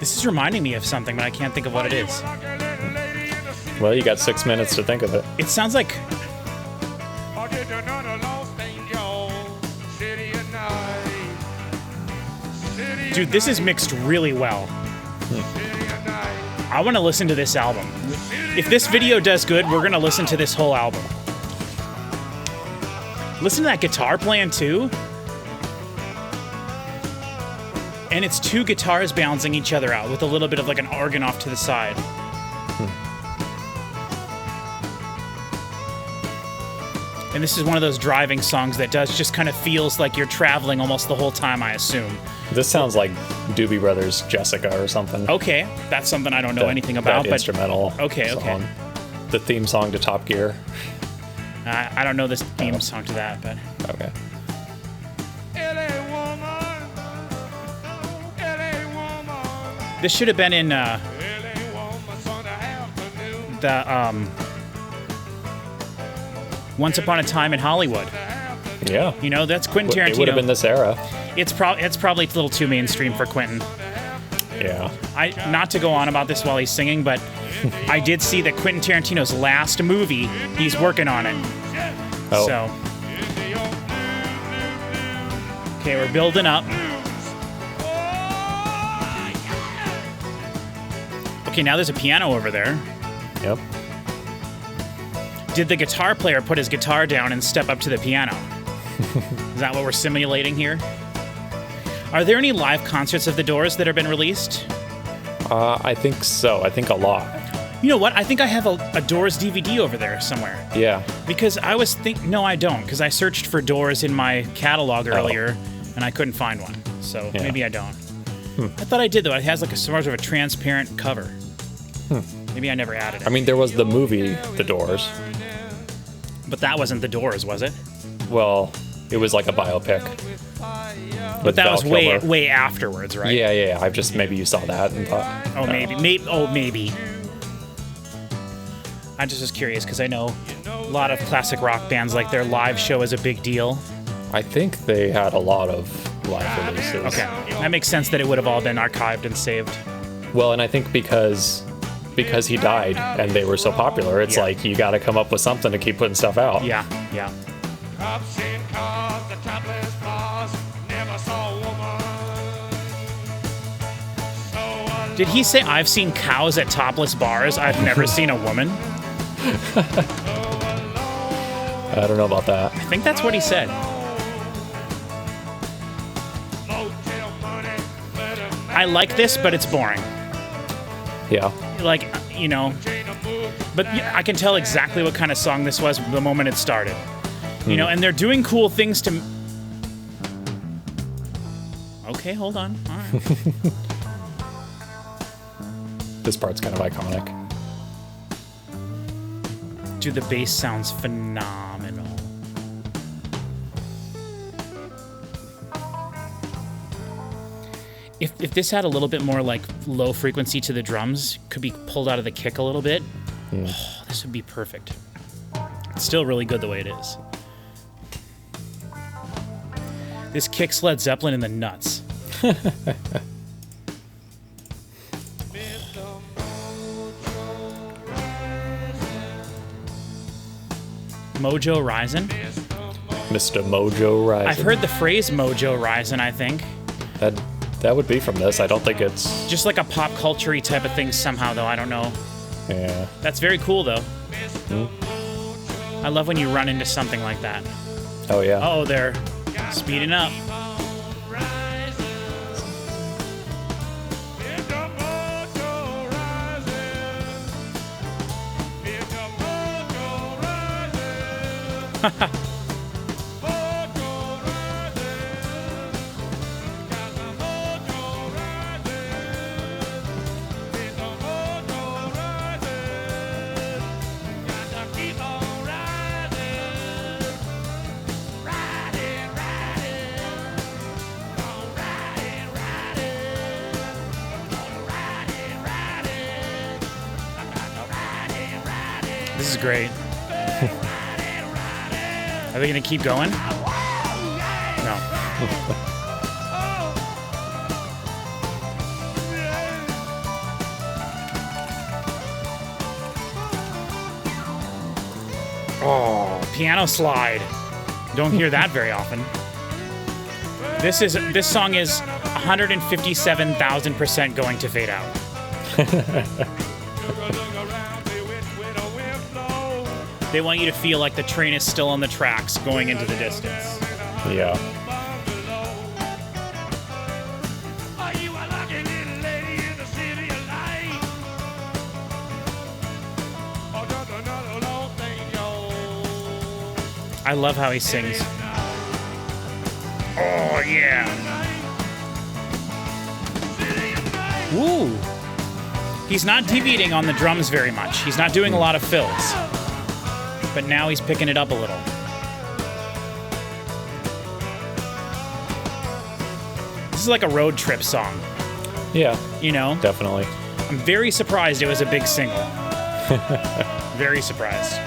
This is reminding me of something, but I can't think of what it is. Well, you got 6 minutes to think of it. It sounds like... Dude, this is mixed really well. I want to listen to this album. If this video does good, we're going to listen to this whole album. Listen to that guitar playing too. And it's two guitars balancing each other out with a little bit of like an organ off to the side. And this is one of those driving songs that just kind of feels like you're traveling almost the whole time, I assume. This sounds like Doobie Brothers' Jessica or something. Okay, that's something I don't know anything about. That but instrumental okay. The theme song to Top Gear. I don't know this theme song to that, but... Okay. This should have been in the Once Upon a Time in Hollywood. Yeah. You know, that's Quentin Tarantino. It would have been this era. It's probably a little too mainstream for Quentin. Yeah. Not to go on about this while he's singing, but I did see that Quentin Tarantino's last movie, he's working on it. Oh. So. Okay, we're building up. Okay, now there's a piano over there. Yep. Did the guitar player put his guitar down and step up to the piano? Is that what we're simulating here? Are there any live concerts of The Doors that have been released? I think so. I think a lot. You know what? I think I have a Doors DVD over there somewhere. Yeah. Because I was no, I don't. Because I searched for Doors in my catalog earlier, and I couldn't find one. So maybe I don't. I thought I did, though. It has like a sort of a transparent cover. Maybe I never added it. I mean, there was the movie The Doors. But that wasn't The Doors, was it? Well, it was like a biopic. But that was way afterwards, right? Yeah. I've just, maybe you saw that and thought. Oh, maybe. I just was curious because I know a lot of classic rock bands, like their live show is a big deal. I think they had a lot of live releases. Okay. That makes sense that it would have all been archived and saved. Well, and I think because he died and they were so popular, it's like you got to come up with something to keep putting stuff out. Yeah. I've seen cars, the topless bars, never saw a woman. Did he say, I've seen cows at topless bars? I've never seen a woman? I don't know about that. I think that's what he said. I like this, but it's boring. Yeah. Like, you know, but I can tell exactly what kind of song this was the moment it started. You know, and they're doing cool things to... Okay, hold on. All right. This part's kind of iconic. Dude, the bass sounds phenomenal. If this had a little bit more like low frequency to the drums, could be pulled out of the kick a little bit, oh, this would be perfect. It's still really good the way it is. This kicks Led Zeppelin in the nuts. Mojo Rising? Mr. Mojo Rising. I've heard the phrase Mojo Rising, I think. That would be from this. I don't think it's... Just like a pop culture-y type of thing somehow, though. I don't know. Yeah. That's very cool, though. I love when you run into something like that. Oh, yeah. Oh, they're speeding up. This is great. Are they going to keep going? No. Oh, piano slide. Don't hear that very often. This song is 157,000% going to fade out. They want you to feel like the train is still on the tracks going into the distance. Yeah. I love how he sings. Oh, yeah. Woo. He's not deviating on the drums very much. He's not doing a lot of fills. But now he's picking it up a little. This is like a road trip song. Yeah. You know? Definitely. I'm very surprised it was a big single. Very surprised.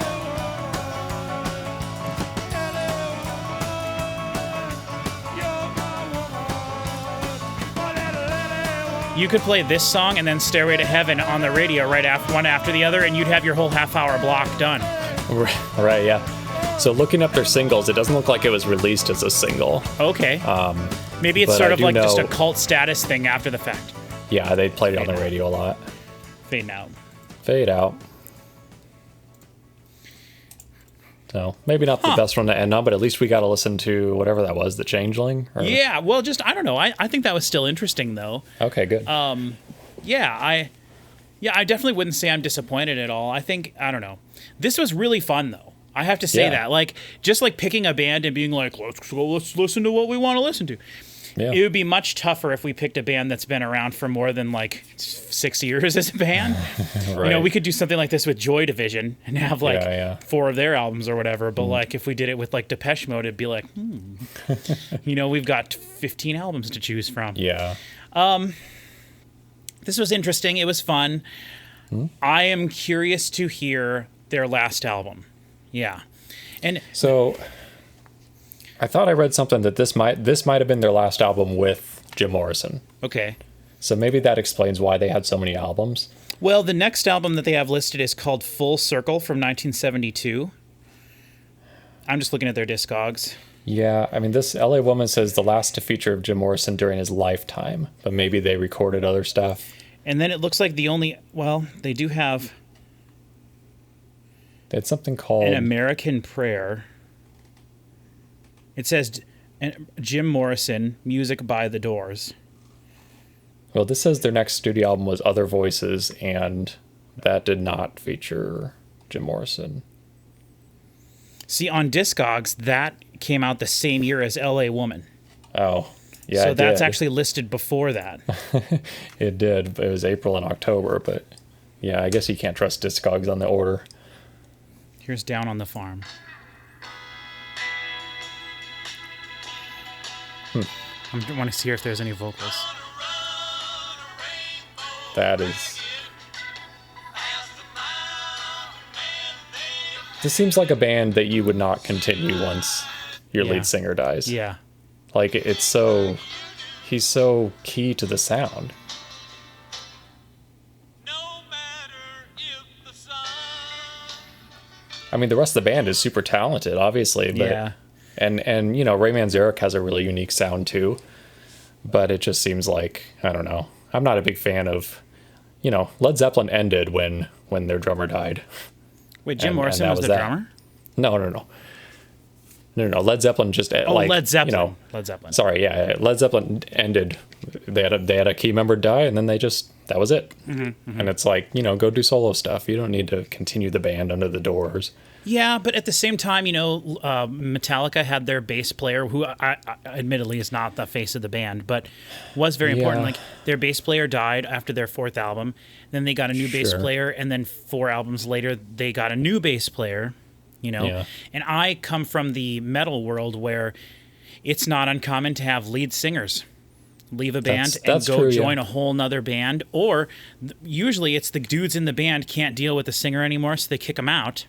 You could play this song and then Stairway to Heaven on the radio right after one after the other, and you'd have your whole half-hour block done. Right, yeah. So looking up their singles, it doesn't look like it was released as a single. Okay. Maybe it's but sort I of do like just a know- cult status thing after the fact. Yeah, they played it on the radio a lot. Fading out. Fade out. So maybe not the best one to end on, but at least we got to listen to whatever that was, the Changeling. Or... Yeah, well, just I don't know. I think that was still interesting though. Okay, good. I definitely wouldn't say I'm disappointed at all. I don't know. This was really fun though. I have to say that. Like just like picking a band and being like, let's listen to what we want to listen to. Yeah. It would be much tougher if we picked a band that's been around for more than like 6 years as a band. Right. You know, we could do something like this with Joy Division and have like 4 of their albums or whatever. But like if we did it with like Depeche Mode, it'd be like, you know, we've got 15 albums to choose from. Yeah. This was interesting. It was fun. I am curious to hear their last album. Yeah. And So I thought I read something that this might have been their last album with Jim Morrison. okay. So maybe that explains why they had so many albums. Well, the next album that they have listed is called Full Circle from 1972. I'm just looking at their discogs. Yeah, I mean, this LA Woman says the last to feature of Jim Morrison during his lifetime, but maybe they recorded other stuff. And then it looks like they do have They had something called... An American Prayer. It says Jim Morrison, music by The Doors. Well, this says their next studio album was Other Voices, and that did not feature Jim Morrison. See, on Discogs, that came out the same year as LA Woman. Oh, yeah, So that's did. actually listed before that. It did. It was April and October, but yeah, I guess you can't trust Discogs on the order. Here's Down on the Farm. I want to see if there's any vocals. That is... This seems like a band that you would not continue once your lead singer dies. Yeah. Like, it's so... He's so key to the sound. I mean, the rest of the band is super talented, obviously. But, Yeah. And you know, Ray Manzarek has a really unique sound, too. But it just seems like, I don't know. I'm not a big fan of... You know, Led Zeppelin ended when their drummer died. Wait, Jim And Morrison that was was the that. drummer? No. Led Zeppelin just Led Zeppelin. You know, Led Zeppelin. sorry, yeah, Led Zeppelin ended. They had a key member die, and then that was it. And it's like, you know, go do solo stuff. You don't need to continue the band under the Doors. Yeah, but at the same time, you know, Metallica had their bass player, who I admittedly is not the face of the band, but was very important. Yeah. Like, their bass player died after their 4th album. Then they got a new bass Sure. player, and then 4 albums later, they got a new bass player, you know? Yeah. And I come from the metal world where it's not uncommon to have lead singers leave a band That's and go true, join yeah. a whole nother band, or usually it's the dudes in the band can't deal with the singer anymore, so they kick them out.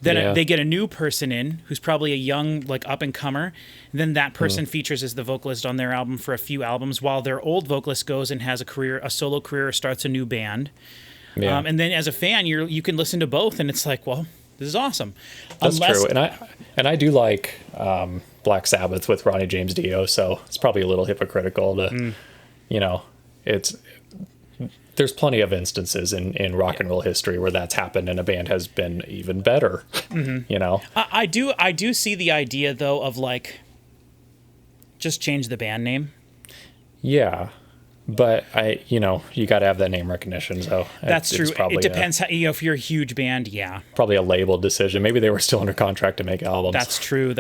Then Yeah. they get a new person in who's probably a young, like, up-and-comer. Then that person features as the vocalist on their album for a few albums, while their old vocalist goes and has a solo career, or starts a new band. Yeah. And then as a fan, you can listen to both, and it's like, well, this is awesome. That's true. And I do like Black Sabbath with Ronnie James Dio, so it's probably a little hypocritical to, you know, there's plenty of instances in rock and roll history where that's happened and a band has been even better, you know? I do see the idea, though, of, like, just change the band name. Yeah. But you got to have that name recognition. So That's it's true. Probably It depends how, if you're a huge band, yeah. Probably a label decision. Maybe they were still under contract to make albums. That's true.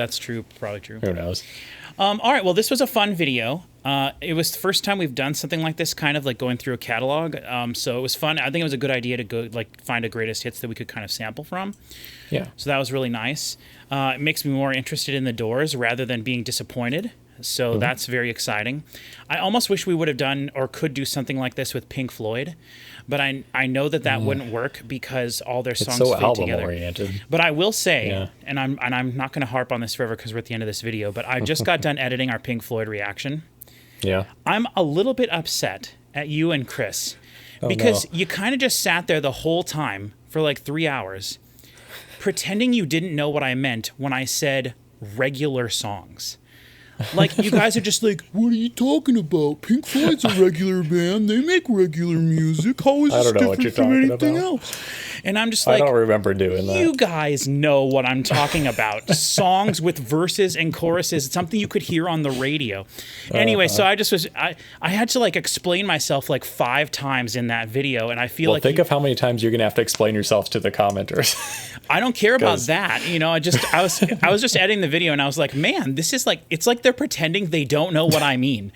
Probably true. Who knows? All right. Well, this was a fun video. It was the first time we've done something like this, kind of like going through a catalog. So it was fun. I think it was a good idea to go find a greatest hits that we could kind of sample from. Yeah. So that was really nice. It makes me more interested in the Doors rather than being disappointed. So that's very exciting. I almost wish we would have done or could do something like this with Pink Floyd, but I know that wouldn't work because all their songs It's so fit album together. oriented. But I will say, and I'm not going to harp on this forever because we're at the end of this video, but I just got done editing our Pink Floyd reaction. Yeah. I'm a little bit upset at you and Chris because you kind of just sat there the whole time for like 3 hours pretending you didn't know what I meant when I said regular songs. Like, you guys are just like, what are you talking about? Pink Floyd's a regular band. They make regular music. How is this different from anything else? And I'm just like, I don't remember doing that. You guys know what I'm talking about. Songs with verses and choruses. It's something you could hear on the radio. Anyway, so I had to like explain myself like 5 times in that video, and I feel like think of how many times you're gonna have to explain yourself to the commenters. I don't care about that. I was just editing the video and I was like, man, this is like, it's like they're pretending they don't know what I mean.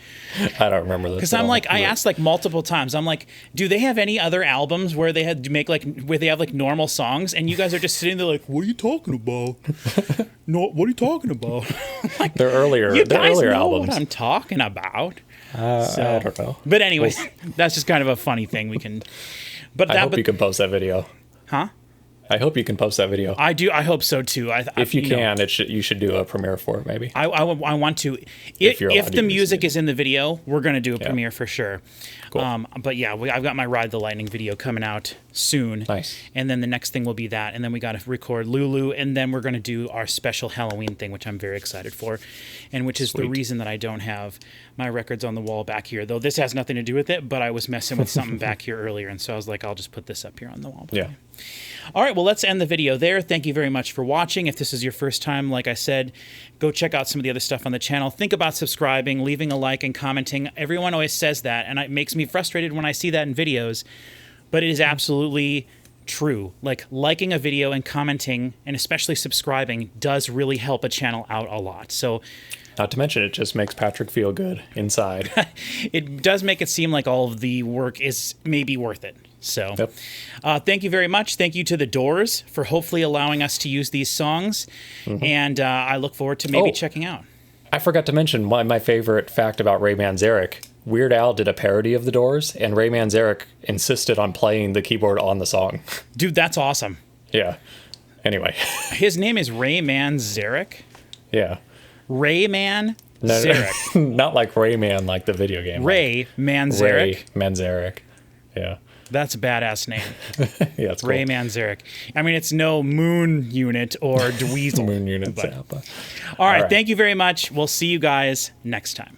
I don't remember this. Because I'm like, I asked like multiple times. I'm like, do they have any other albums where they had to make where they have like normal songs? And you guys are just sitting there like, what are you talking about? No, what are you talking about? Like, they're earlier. You they're guys earlier know albums. what I'm talking about. I don't know. But anyways, that's just kind of a funny thing we can. But I hope you can post that video. Huh? I hope you can post that video. I do. I hope so too. If you can, you should do a premiere for it, maybe. I want to. If the music is in the video, we're going to do a premiere for sure. Cool. But yeah, I've got my Ride the Lightning video coming out soon. Nice. And then the next thing will be that. And then we got to record Lulu. And then we're going to do our special Halloween thing, which I'm very excited for. And which is the reason that I don't have my records on the wall back here. Though this has nothing to do with it, but I was messing with something back here earlier. And so I was like, I'll just put this up here on the wall. Yeah. All right, well, let's end the video there. Thank you very much for watching. If this is your first time, like I said, go check out some of the other stuff on the channel. Think about subscribing, leaving a like, and commenting. Everyone always says that, and it makes me frustrated when I see that in videos, but it is absolutely true. Like, liking a video and commenting, and especially subscribing, does really help a channel out a lot. So, not to mention, it just makes Patrick feel good inside. It does make it seem like all of the work is maybe worth it. So, thank you very much. Thank you to the Doors for hopefully allowing us to use these songs. And I look forward to maybe checking out. I forgot to mention my favorite fact about Ray Manzarek. Weird Al did a parody of the Doors, and Ray Manzarek insisted on playing the keyboard on the song. Dude, that's awesome. Yeah. Anyway. His name is Ray Manzarek? Yeah. Ray Manzarek. No, not like Rayman, like the video game. Ray Manzarek. Ray Manzarek. Yeah. That's a badass name. Yeah, it's cool. Ray Manzarek. I mean, it's no Moon Unit or Dweezil. Moon Unit. All right, thank you very much. We'll see you guys next time.